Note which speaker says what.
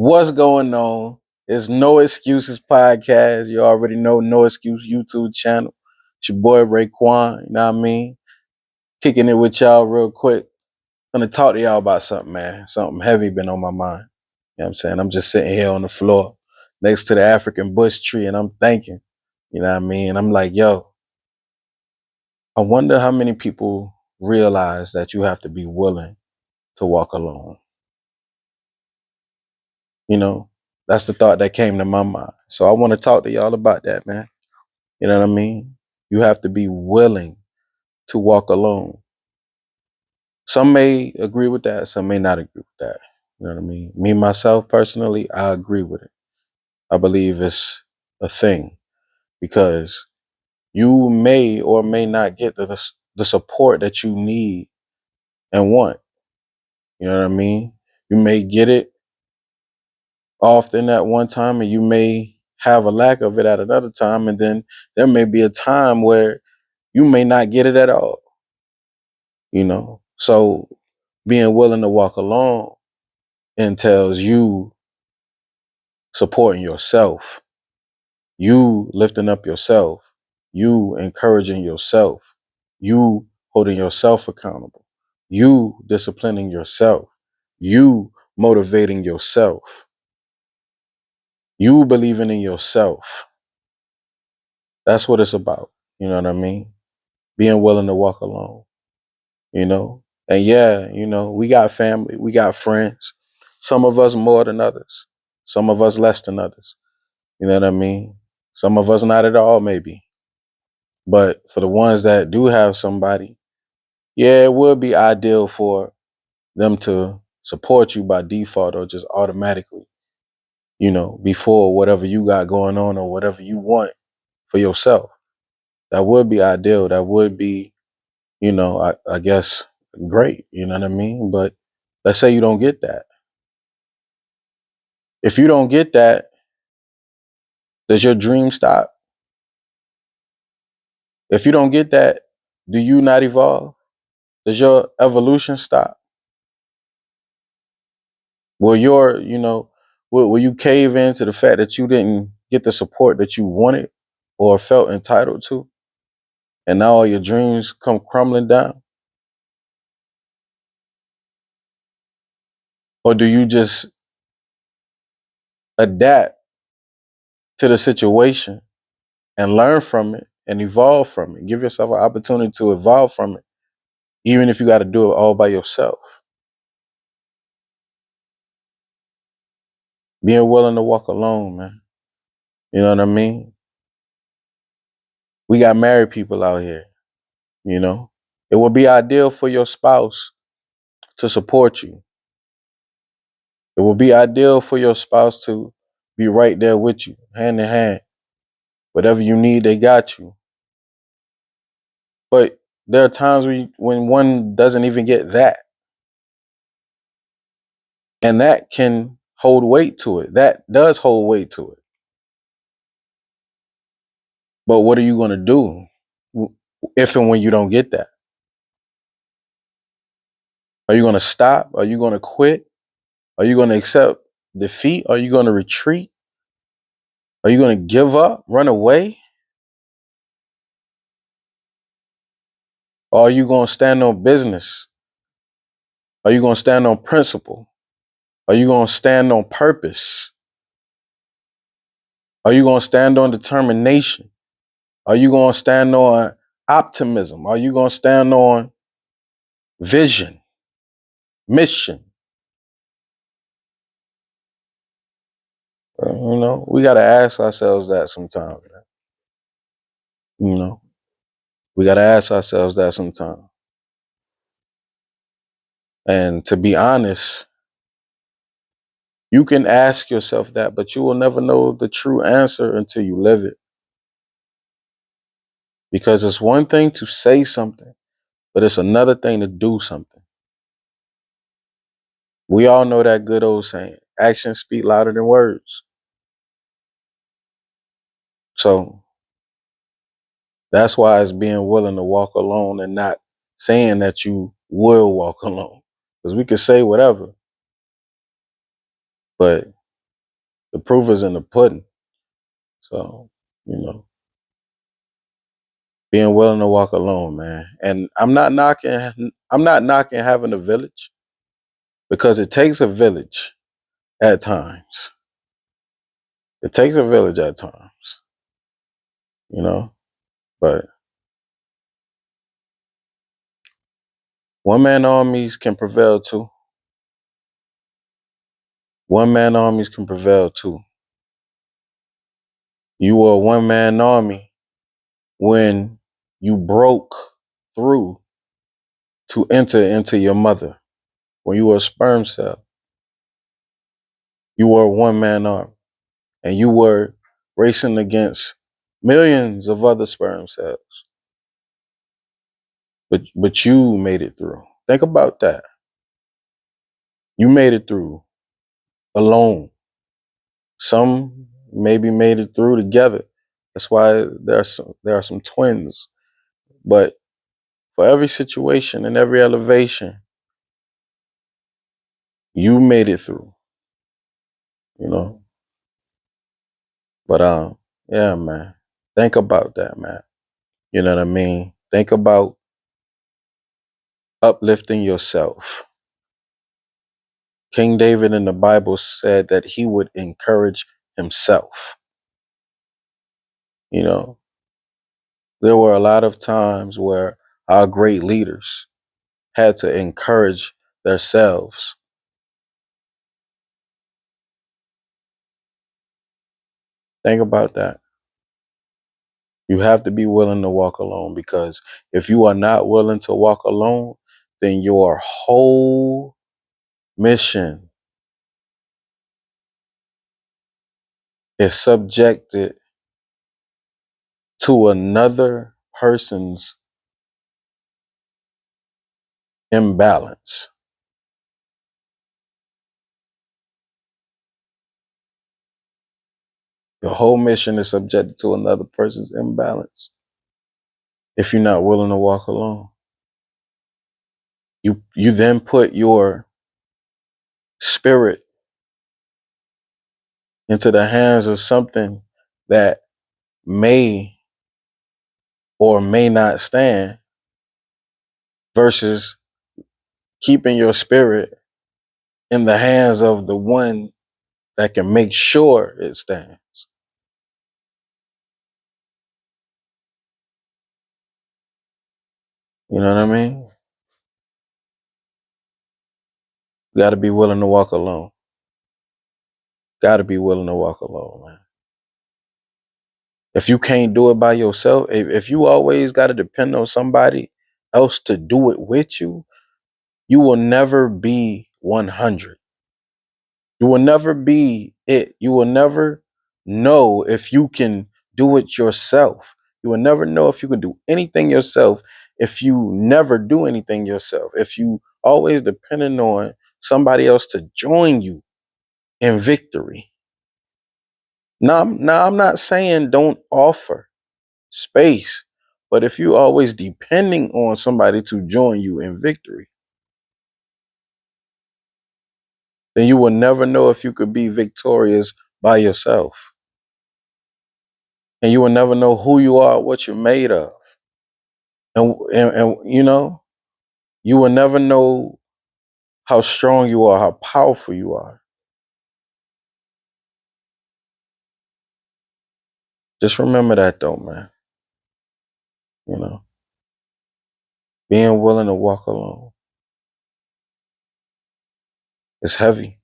Speaker 1: What's going on? It's No Excuses Podcast. You already know No Excuse YouTube channel. It's your boy Raekwon, you know what I mean? Kicking it with y'all real quick. Gonna talk to y'all about something, man. Something heavy been on my mind. You know what I'm saying? I'm just sitting here on the floor next to the African bush tree and I'm thinking, you know what I mean? I'm like, yo, I wonder how many people realize that you have to be willing to walk alone. You know, that's the thought that came to my mind. So I want to talk to y'all about that, man. You know what I mean? You have to be willing to walk alone. Some may agree with that, some may not agree with that. You know what I mean? Me, myself, personally, I agree with it. I believe it's a thing because you may or may not get the support that you need and want. You know what I mean? You may get it often at one time and you may have a lack of it at another time. And then there may be a time where you may not get it at all. You know, so being willing to walk alone entails you supporting yourself, you lifting up yourself, you encouraging yourself, you holding yourself accountable, you disciplining yourself, you motivating yourself, you believing in yourself. That's what it's about. You know what I mean? Being willing to walk alone, you know? And yeah, you know, we got family, we got friends. Some of us more than others, some of us less than others. You know what I mean? Some of us not at all, maybe. But for the ones that do have somebody, yeah, it would be ideal for them to support you by default or just automatically, you know, before whatever you got going on or whatever you want for yourself. That would be ideal. That would be, you know, I guess great. You know what I mean? But let's say you don't get that. If you don't get that, does your dream stop? If you don't get that, do you not evolve? Does your evolution stop? Will your, you know, will you cave into the fact that you didn't get the support that you wanted or felt entitled to, and now all your dreams come crumbling down? Or do you just adapt to the situation and learn from it and evolve from it? Give yourself an opportunity to evolve from it, even if you got to do it all by yourself. Being willing to walk alone, man. You know what I mean? We got married people out here, you know? It would be ideal for your spouse to support you. It would be ideal for your spouse to be right there with you, hand in hand. Whatever you need, they got you. But there are times when one doesn't even get that. And that can hold weight to it. That does hold weight to it. But what are you going to do if and when you don't get that? Are you going to stop? Are you going to quit? Are you going to accept defeat? Are you going to retreat? Are you going to give up, run away? Or are you going to stand on business? Are you going to stand on principle? Are you going to stand on purpose? Are you going to stand on determination? Are you going to stand on optimism? Are you going to stand on vision, mission? You know, we got to ask ourselves that sometimes. You know, we got to ask ourselves that sometimes. And to be honest, you can ask yourself that, but you will never know the true answer until you live it. Because it's one thing to say something, but it's another thing to do something. We all know that good old saying, actions speak louder than words. So that's why it's being willing to walk alone and not saying that you will walk alone. Because we could say whatever, but The proof is in the pudding. So, you know, being willing to walk alone, man. And I'm not knocking having a village, because it takes a village at times. It takes a village at times, you know. But one man armies can prevail too. One man armies can prevail too. You were a one man army when you broke through to enter into your mother. When you were a sperm cell, you were a one man army, and you were racing against millions of other sperm cells. But you made it through. Think about that. You made it through alone. Some maybe made it through together. That's why there are some twins. But for every situation and every elevation, you made it through. You know. But yeah, man. Think about that, man. You know what I mean? Think about uplifting yourself. King David in the Bible said that he would encourage himself. You know, there were a lot of times where our great leaders had to encourage themselves. Think about that. You have to be willing to walk alone, because if you are not willing to walk alone, then your whole mission is subjected to another person's imbalance. Your whole mission is subjected to another person's imbalance if you're not willing to walk alone. You then put your spirit into the hands of something that may or may not stand, versus keeping your spirit in the hands of the one that can make sure it stands. You know what I mean? You got to be willing to walk alone. Got to be willing to walk alone, man. If you can't do it by yourself, if you always got to depend on somebody else to do it with you, you will never be 100. You will never be it. You will never know if you can do it yourself. You will never know if you can do anything yourself if you never do anything yourself. If you always depending on somebody else to join you in victory. Now I'm not saying don't offer space, but if you always depending on somebody to join you in victory, then you will never know if you could be victorious by yourself. And you will never know who you are, what you're made of. And you know, you will never know how strong you are, how powerful you are. Just remember that though, man. You know, being willing to walk alone is heavy.